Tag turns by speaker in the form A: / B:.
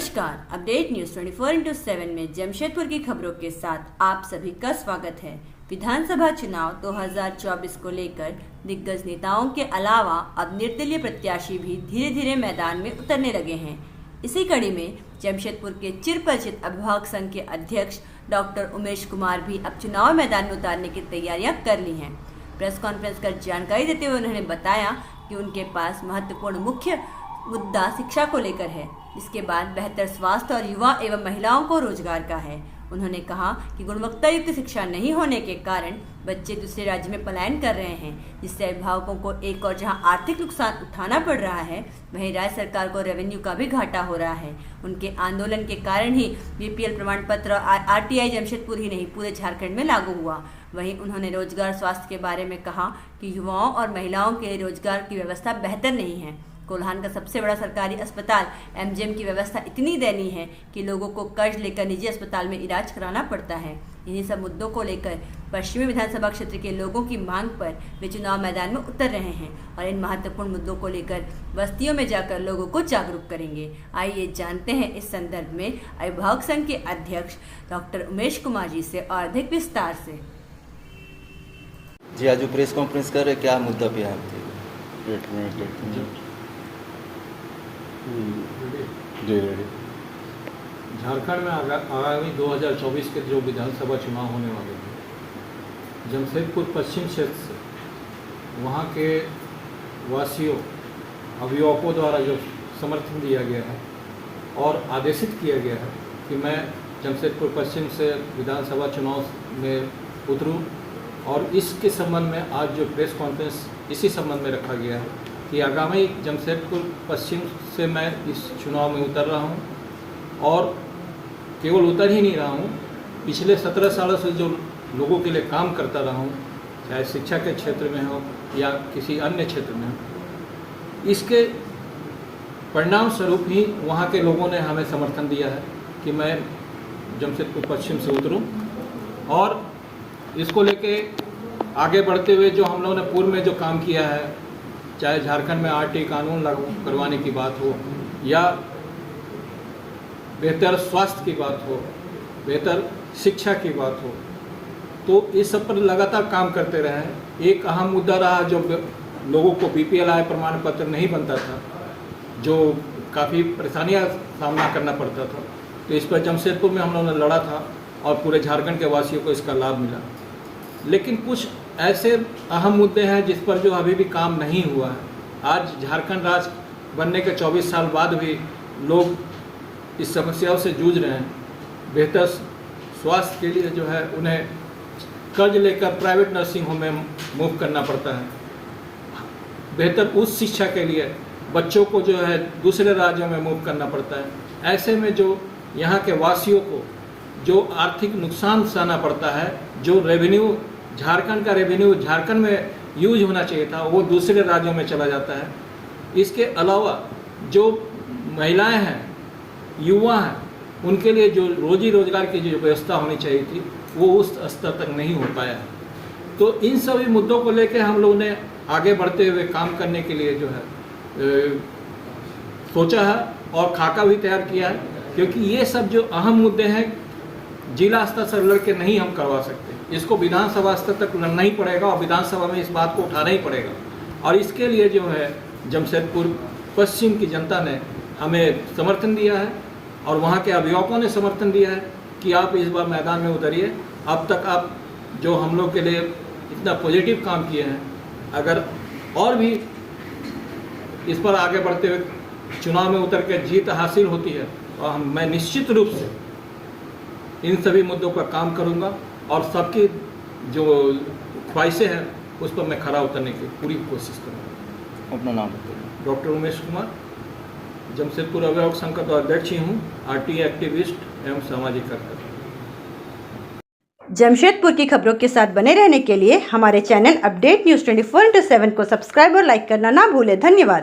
A: नमस्कार, update news 24x7 में जमशेदपुर की खबरों के साथ आप सभी का स्वागत है। विधानसभा चुनाव 2024 को लेकर दिग्गज नेताओं के अलावा अब निर्दलीय प्रत्याशी भी धीरे धीरे मैदान में उतरने लगे हैं। इसी कड़ी में जमशेदपुर के चिरपरिचित अभिभावक संघ के अध्यक्ष डॉक्टर उमेश कुमार भी अब चुनाव मैदान में उतारने की तैयारियां कर ली हैं। प्रेस कॉन्फ्रेंस कर जानकारी देते हुए उन्होंने बताया कि उनके पास महत्वपूर्ण मुख्य मुद्दा शिक्षा को लेकर है, इसके बाद बेहतर स्वास्थ्य और युवा एवं महिलाओं को रोजगार का है। उन्होंने कहा कि गुणवत्ता युक्त शिक्षा नहीं होने के कारण बच्चे दूसरे राज्य में पलायन कर रहे हैं, जिससे अभिभावकों को एक और जहां आर्थिक नुकसान उठाना पड़ रहा है, वहीं राज्य सरकार को रेवेन्यू का भी घाटा हो रहा है। उनके आंदोलन के कारण ही बीपीएल प्रमाण पत्र RTI जमशेदपुर ही नहीं पूरे झारखंड में लागू हुआ। वहीं उन्होंने रोजगार स्वास्थ्य के बारे में कहा कि युवाओं और महिलाओं के लिए रोजगार की व्यवस्था बेहतर नहीं है। कोल्हान का सबसे बड़ा सरकारी अस्पताल MGM की व्यवस्था इतनी दयनीय है कि लोगों को कर्ज लेकर निजी अस्पताल में इलाज कराना पड़ता है। इन्हीं सब मुद्दों को लेकर पश्चिमी विधानसभा क्षेत्र के लोगों की मांग पर वे चुनाव मैदान में उतर रहे हैं और इन महत्वपूर्ण मुद्दों को लेकर बस्तियों में जाकर लोगों को जागरूक करेंगे। आइए जानते हैं इस संदर्भ में अभिभावक संघ के अध्यक्ष डॉक्टर उमेश कुमार जी से और अधिक विस्तार से।
B: जी, आज प्रेस कॉन्फ्रेंस कर रहे, क्या मुद्दा पे आप थे?
C: जी रेडी। झारखंड में आगामी 2024 के जो विधानसभा चुनाव होने वाले हैं, जमशेदपुर पश्चिम क्षेत्र से वहाँ के वासियों अभिभावकों द्वारा जो समर्थन दिया गया है और आदेशित किया गया है कि मैं जमशेदपुर पश्चिम से विधानसभा चुनाव में उतरूं, और इसके संबंध में आज जो प्रेस कॉन्फ्रेंस इसी संबंध में रखा गया है कि आगामी जमशेदपुर पश्चिम से मैं इस चुनाव में उतर रहा हूं, और केवल उतर ही नहीं रहा हूं, पिछले 17 सालों से जो लोगों के लिए काम करता रहा हूं, चाहे शिक्षा के क्षेत्र में हो या किसी अन्य क्षेत्र में हो, इसके परिणाम स्वरूप ही वहां के लोगों ने हमें समर्थन दिया है कि मैं जमशेदपुर पश्चिम से उतरूं। और इसको लेके आगे बढ़ते हुए जो हम लोगों ने पूर्व में जो काम किया है, चाहे झारखंड में RTI कानून लागू करवाने की बात हो या बेहतर स्वास्थ्य की बात हो, बेहतर शिक्षा की बात हो, तो इस सब पर लगातार काम करते रहे हैं। एक अहम मुद्दा रहा जो लोगों को BPL आय प्रमाण पत्र नहीं बनता था, जो काफ़ी परेशानियां सामना करना पड़ता था, तो इस पर जमशेदपुर में हम लोगों ने लड़ा था और पूरे झारखंड के वासियों को इसका लाभ मिला। लेकिन कुछ ऐसे अहम मुद्दे हैं जिस पर जो अभी भी काम नहीं हुआ है। आज झारखंड राज्य बनने के 24 साल बाद भी लोग इस समस्याओं से जूझ रहे हैं। बेहतर स्वास्थ्य के लिए जो है उन्हें कर्ज लेकर प्राइवेट नर्सिंग होम में मूव करना पड़ता है। बेहतर उच्च शिक्षा के लिए बच्चों को जो है दूसरे राज्यों में मूव करना पड़ता है। ऐसे में जो यहाँ के वासियों को जो आर्थिक नुकसान सहना पड़ता है, जो रेवेन्यू झारखंड का रेवेन्यू झारखंड में यूज होना चाहिए था, वो दूसरे राज्यों में चला जाता है। इसके अलावा जो महिलाएं हैं, युवा हैं, उनके लिए जो रोजी रोजगार की जो व्यवस्था होनी चाहिए थी, वो उस स्तर तक नहीं हो पाया है। तो इन सभी मुद्दों को लेकर हम लोगों ने आगे बढ़ते हुए काम करने के लिए जो है सोचा है और खाका भी तैयार किया है, क्योंकि ये सब जो अहम मुद्दे हैं जिला स्तर से लड़के नहीं हम करवा सकते। इसको विधानसभा स्तर तक लड़ना ही पड़ेगा और विधानसभा में इस बात को उठाना ही पड़ेगा। और इसके लिए जो है जमशेदपुर पश्चिम की जनता ने हमें समर्थन दिया है और वहाँ के अभिभावकों ने समर्थन दिया है कि आप इस बार मैदान में उतरिए। अब तक आप जो हम लोग के लिए इतना पॉजिटिव काम किए हैं, अगर और भी इस पर आगे बढ़ते हुए चुनाव में उतर के जीत हासिल होती है, और मैं निश्चित रूप से इन सभी मुद्दों पर काम करूंगा और सबकी जो ख्वाहिशें हैं उस पर मैं खरा उतरने की पूरी कोशिश करूंगा।
B: अपना नाम बताइए।
C: डॉक्टर उमेश कुमार, जमशेदपुर अभिभावक संघ का तो अध्यक्ष ही हूँ, RTI एक्टिविस्ट एवं सामाजिक कार्यकर्ता।
A: जमशेदपुर की खबरों के साथ बने रहने के लिए हमारे चैनल अपडेट न्यूज 24x7 को सब्सक्राइब और लाइक करना ना भूलें। धन्यवाद।